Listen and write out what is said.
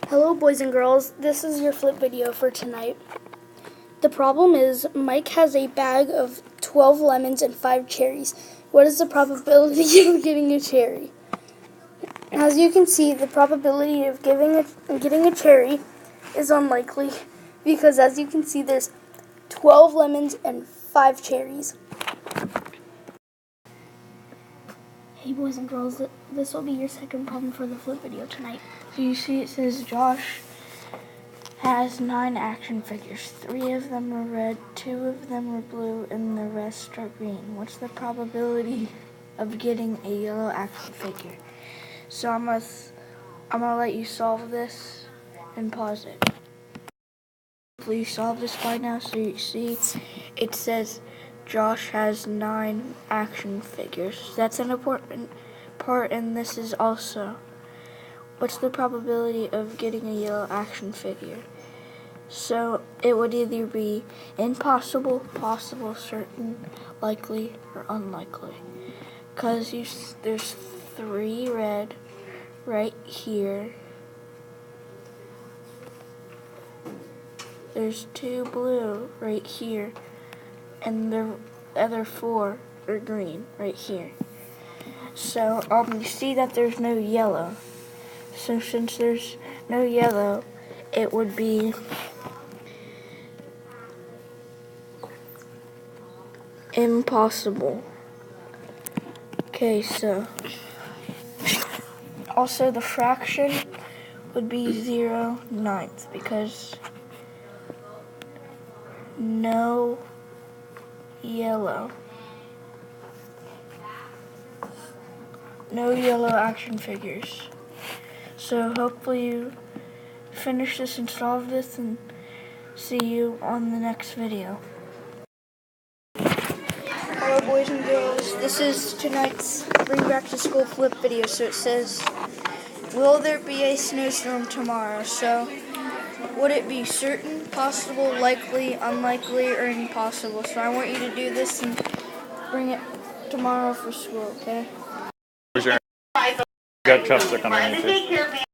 Hello boys and girls, this is your flip video for tonight. The problem is Mike has a bag of 12 lemons and 5 cherries. What is the probability of getting a cherry? As you can see, the probability of getting a cherry is unlikely because as you can see there's 12 lemons and 5 cherries. Hey boys and girls, this will be your second problem for the flip video tonight. So you see it says Josh has 9 action figures. 3 of them are red, 2 of them are blue, and the rest are green. What's the probability of getting a yellow action figure? So I'm gonna let you solve this and pause it. Hopefully you solved this by now. So you see it says Josh has 9 action figures. That's an important part, and this is also what's the probability of getting a yellow action figure. So it would either be impossible, possible, certain, likely, or unlikely. Because there's 3 red right here. There's 2 blue right here. And the other 4 are green right here. So you see that there's no yellow. So since there's no yellow, it would be impossible. Okay, so also the fraction would be 0/9 because no yellow action figures. So hopefully you finish this and solve this, and see you on the next video. Hello boys and girls, this is tonight's Bring Back to School flip video. So it says, will there be a snowstorm tomorrow? So would it be certain, possible, likely, unlikely, or impossible? So I want you to do this and bring it tomorrow for school, okay? Got chopstick underneath it.